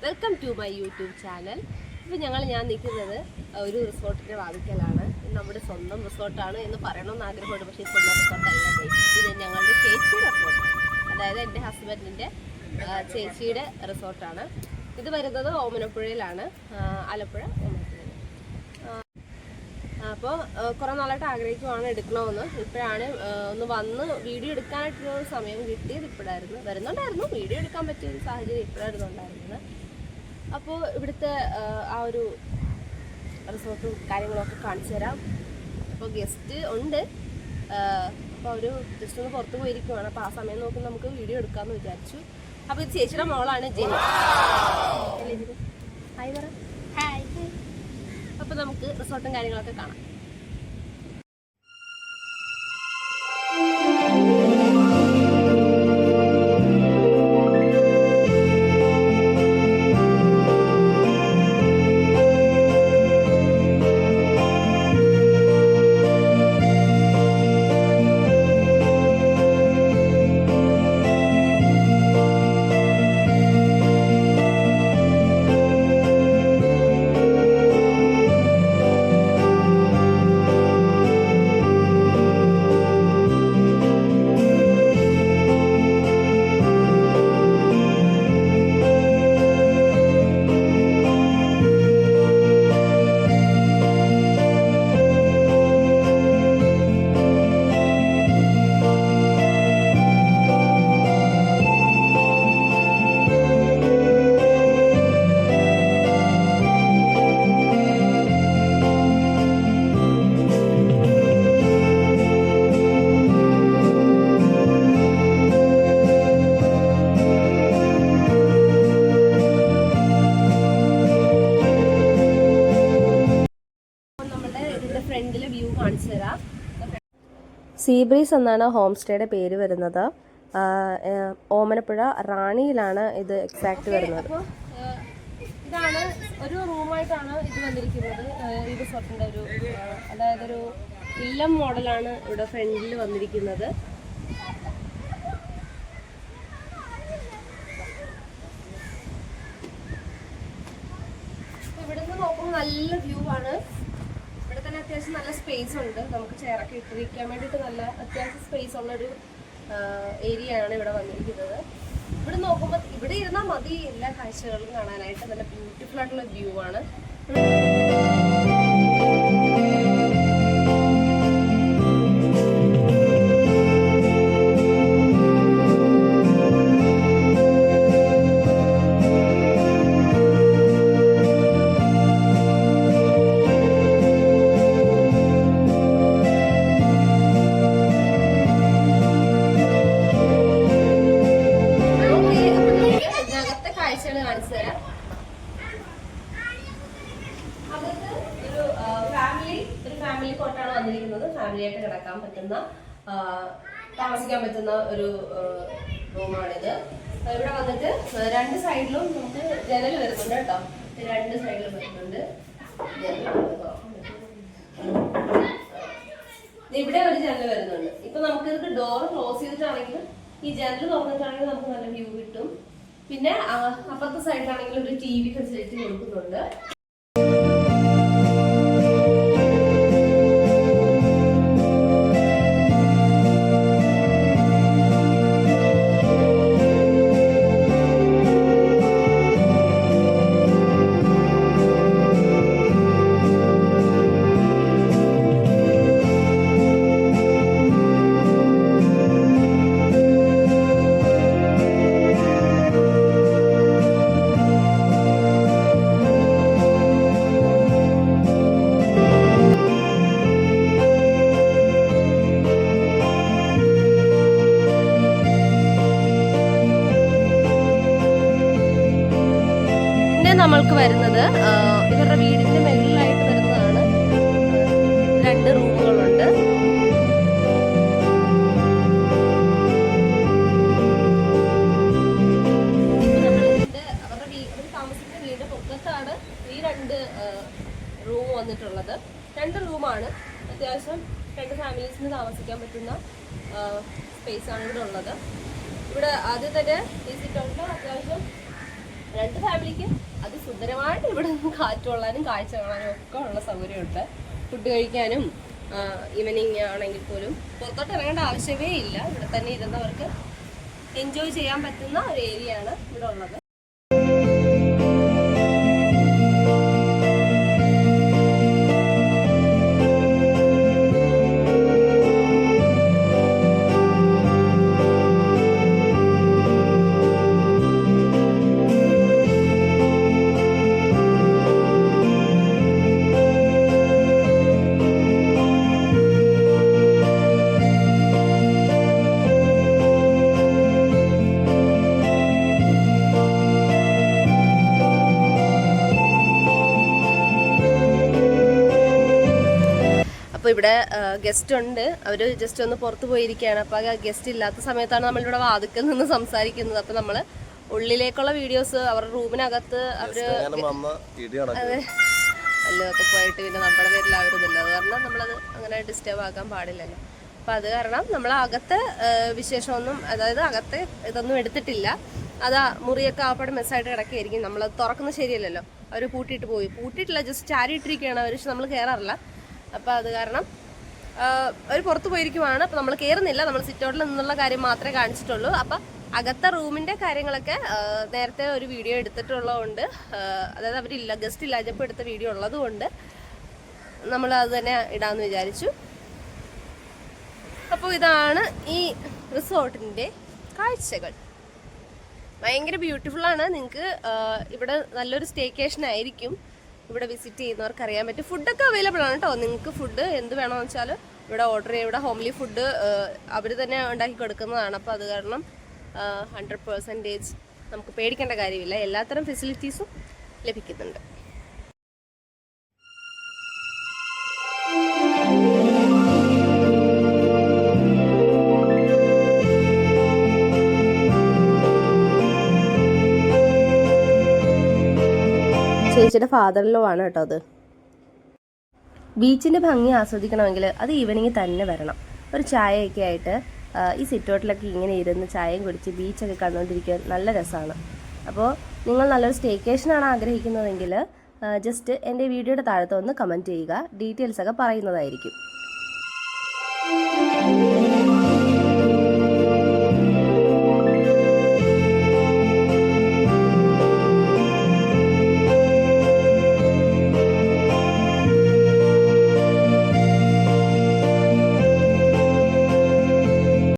Welcome to my YouTube channel. ഇപ്പോൾ ഞാൻ നിൽക്കുന്നത് ഒരു റിസോർട്ടിൻ്റെ വാതിക്കലാണ്. നമ്മുടെ സ്വന്തം റിസോർട്ടാണ് എന്ന് പറയണമെന്ന് ആഗ്രഹമുണ്ട്, പക്ഷേ സ്വന്തം റിസോർട്ടല്ല. ഇത് ഞങ്ങളുടെ ചേച്ചിയുടെ റിസോർട്ട്, അതായത് എൻ്റെ ഹസ്ബൻഡിൻ്റെ ചേച്ചിയുടെ റിസോർട്ടാണ്. ഇത് വരുന്നത് ഓമനപ്പുഴയിലാണ്, ആലപ്പുഴ ഓമനപ്പുഴയിൽ. അപ്പോൾ കുറേ നാളായിട്ട് ആഗ്രഹിക്കുവാണ് എടുക്കണമെന്ന്. ഇപ്പോഴാണ് ഒന്ന് വന്ന് വീഡിയോ എടുക്കാനായിട്ടുള്ള സമയം കിട്ടിയത്. ഇപ്പോഴായിരുന്നു വരുന്നുണ്ടായിരുന്നു, വീഡിയോ എടുക്കാൻ പറ്റിയ ഒരു സാഹചര്യം ഇപ്പോഴായിരുന്നു ഉണ്ടായിരുന്നത്. അപ്പോൾ ഇവിടുത്തെ ആ ഒരു റിസോർട്ടും കാര്യങ്ങളൊക്കെ കാണിച്ചു തരാം. അപ്പോൾ ഗസ്റ്റ് ഉണ്ട്, അപ്പോൾ അവർ ജസ്റ്റ് ഒന്ന് പുറത്ത് പോയിരിക്കുവാണ്. അപ്പോൾ ആ സമയം നോക്കി നമുക്ക് വീഡിയോ എടുക്കാമെന്ന് വിചാരിച്ചു. അപ്പോൾ ഇത് ചേച്ചിയുടെ മോളാണ് ജെനി. ഹായ് പറ. ഹായ്. അപ്പോൾ നമുക്ക് റിസോർട്ടും കാര്യങ്ങളൊക്കെ കാണാം. ഫ്രണ്ടിലെ വ്യൂ കാണിച്ചു തരാം. സീബ്രീസ് എന്നാണ് ഹോം സ്റ്റേയുടെ പേര് വരുന്നത്. ഓമനപ്പുഴ റാണിയിലാണ് ഇത് എക്സാക്ട് വരുന്നത്. ഇതാണ് ഒരു റൂമായിട്ടാണ് ഇത് വന്നിരിക്കുന്നത്. ഈ റിസോർട്ടിൻ്റെ ഒരു അതായത് ഒരു ഇല്ലം മോഡലാണ് ഇവിടെ ഫ്രണ്ടിൽ വന്നിരിക്കുന്നത്. ഇവിടുന്ന് നോക്കുമ്പോൾ നല്ല വ്യൂ ആണ്. അത്യാവശ്യം നല്ല സ്പേസ് ഉണ്ട്, നമുക്ക് ചെയറൊക്കെ ഇട്ടിരിക്കാൻ വേണ്ടിയിട്ട് നല്ല അത്യാവശ്യം സ്പേസ് ഉള്ളൊരു ഏരിയ ആണ് ഇവിടെ വന്നിരിക്കുന്നത്. ഇവിടെ നോക്കുമ്പോൾ ഇവിടെ ഇരുന്നാൽ മതി എല്ലാ കാഴ്ചകളും കാണാനായിട്ട്. നല്ല ബ്യൂട്ടിഫുൾ ആയിട്ടുള്ള വ്യൂ ആണ്. ഫാമിലി കോട്ടാണ് വന്നിരിക്കുന്നത്. ഫാമിലിയായിട്ട് കിടക്കാൻ പറ്റുന്ന താമസിക്കാൻ പറ്റുന്ന ഒരു റൂമാണിത്. ഇവിടെ വന്നിട്ട് രണ്ട് സൈഡിലും നമുക്ക് ജനൽ വരുന്നുണ്ട് കേട്ടോ. രണ്ട് സൈഡിലും വരുന്നുണ്ട് ഇവിടെ ഒരു ജനൽ വരുന്നുണ്ട്. ഇപ്പൊ നമുക്ക് ഇത് ഡോർ ക്ലോസ് ചെയ്തിട്ടാണെങ്കിൽ ഈ ജനൽ തുറന്നിട്ടാണെങ്കിൽ നമുക്ക് നല്ല വ്യൂ കിട്ടും. പിന്നെ അപ്പുറത്തെ സൈഡിലാണെങ്കിൽ ഒരു TV ഫെസിലിറ്റി കൊടുക്കുന്നുണ്ട്. നമ്മൾക്ക് വരുന്നത് ഇവരുടെ വീടിന്റെ മുകളിലായിട്ട് വരുന്നതാണ്. രണ്ട് റൂമുകളുണ്ട്. അവർ താമസിക്കുന്ന വീടിന്റെ പൊക്കത്താണ് ഈ രണ്ട് റൂം വന്നിട്ടുള്ളത്. രണ്ട് റൂമാണ്. അത്യാവശ്യം രണ്ട് ഫാമിലീസിന് താമസിക്കാൻ പറ്റുന്ന സ്പേസ് ആണ് ഇവിടെ ഉള്ളത്. ഇവിടെ ആദ്യം തന്നെ ഈ സിറ്റ് ഔട്ടിൽ അത്യാവശ്യം 2 ഫാമിലിക്ക് അതിസുന്ദരമായിട്ട് ഇവിടെ നിന്ന് കാറ്റ് കൊള്ളാനും കാഴ്ച കാണാനും ഒക്കെ ഉള്ള സൗകര്യമുണ്ട്. ഫുഡ് കഴിക്കാനും ഈവനിങ് ആണെങ്കിൽ പോലും പുറത്തോട്ട് ഇറങ്ങേണ്ട ആവശ്യമേ ഇല്ല. ഇവിടെ തന്നെ ഇരുന്നവർക്ക് എൻജോയ് ചെയ്യാൻ പറ്റുന്ന ഒരു ഏരിയ ആണ് ഇവിടെ ഉള്ളത്. അപ്പോൾ ഇവിടെ ഗസ്റ്റ് ഉണ്ട്. അവർ ജസ്റ്റ് ഒന്ന് പുറത്ത് പോയിരിക്കുകയാണ്. അപ്പോൾ ആ ഗസ്റ്റ് ഇല്ലാത്ത സമയത്താണ് നമ്മളിവിടെ വാതിക്കൽ നിന്ന് സംസാരിക്കുന്നത്. അപ്പോൾ നമ്മൾ ഉള്ളിലേക്കുള്ള വീഡിയോസ് അവരുടെ റൂമിനകത്ത് അവർ അല്ലൊക്കെ പോയിട്ട് പിന്നെ നമ്മുടെ പേരിൽ അവരിതില്ല. അത് കാരണം നമ്മളത് അങ്ങനെ ഡിസ്റ്റർബ് ആക്കാൻ പാടില്ലല്ലോ. അപ്പം അത് കാരണം നമ്മൾ അകത്തെ വിശേഷമൊന്നും, അതായത് അകത്തെ ഇതൊന്നും എടുത്തിട്ടില്ല. അതാ മുറിയൊക്കെ ആപ്പാടെ മെസ്സായിട്ട് കിടക്കുകയായിരിക്കും. നമ്മളത് തുറക്കുന്നത് ശരിയല്ലല്ലോ. അവർ പൂട്ടിയിട്ട് പോയി. പൂട്ടിയിട്ടില്ല, ജസ്റ്റ് ചാരിയിട്ടിരിക്കുകയാണ് അവർ. പക്ഷെ നമ്മൾ കയറാറില്ല. അപ്പോൾ അത് കാരണം അവർ പുറത്ത് പോയിരിക്കുവാണ്. അപ്പോൾ നമ്മൾ കയറുന്നില്ല. നമ്മൾ സിറ്റൗട്ടിൽ നിന്നുള്ള കാര്യം മാത്രമേ കാണിച്ചിട്ടുള്ളൂ. അപ്പം അകത്തെ റൂമിൻ്റെ കാര്യങ്ങളൊക്കെ നേരത്തെ ഒരു വീഡിയോ എടുത്തിട്ടുള്ളതുകൊണ്ട്, അതായത് അവരില്ല, ഗസ്റ്റ് ഇല്ലാഞ്ഞപ്പോൾ എടുത്ത വീഡിയോ ഉള്ളതുകൊണ്ട് നമ്മൾ അത് തന്നെ ഇടാമെന്ന് വിചാരിച്ചു. അപ്പോൾ ഇതാണ് ഈ റിസോർട്ടിൻ്റെ കാഴ്ചകൾ. ഭയങ്കര ബ്യൂട്ടിഫുള്ളാണ്. നിങ്ങൾക്ക് ഇവിടെ നല്ലൊരു സ്റ്റേക്കേഷൻ ആയിരിക്കും. ഇവിടെ വിസിറ്റ് ചെയ്യുന്നവർക്ക് അറിയാൻ പറ്റും. ഫുഡൊക്കെ അവൈലബിൾ ആണ് കേട്ടോ. നിങ്ങൾക്ക് ഫുഡ് എന്ത് വേണമെന്ന് വെച്ചാൽ ഇവിടെ ഓർഡർ ചെയ്യുക. ഇവിടെ ഹോംലി ഫുഡ് അവർ തന്നെ ഉണ്ടാക്കി കൊടുക്കുന്നതാണ്. അപ്പോൾ അത് കാരണം 100% നമുക്ക് പേടിക്കേണ്ട കാര്യമില്ല. എല്ലാത്തരം ഫെസിലിറ്റീസും ലഭിക്കുന്നുണ്ട്. ചേച്ചിയുടെ ഫാദറിലോ ആണ് കേട്ടോ അത്. ബീച്ചിൻ്റെ ഭംഗി ആസ്വദിക്കണമെങ്കിൽ അത് ഈവനിങ് തന്നെ വരണം. ഒരു ചായയൊക്കെ ആയിട്ട് ഈ സിറ്റൗട്ടിലൊക്കെ ഇങ്ങനെ ഇരുന്ന് ചായയും കുടിച്ച് ബീച്ചൊക്കെ കണ്ടുകൊണ്ടിരിക്കാൻ നല്ല രസമാണ്. അപ്പോൾ നിങ്ങൾ നല്ലൊരു സ്റ്റേക്കേഷനാണ് ആഗ്രഹിക്കുന്നതെങ്കിൽ ജസ്റ്റ് എൻ്റെ വീഡിയോയുടെ താഴത്ത് ഒന്ന് കമൻറ്റ് ചെയ്യുക. ഡീറ്റെയിൽസൊക്കെ പറയുന്നതായിരിക്കും.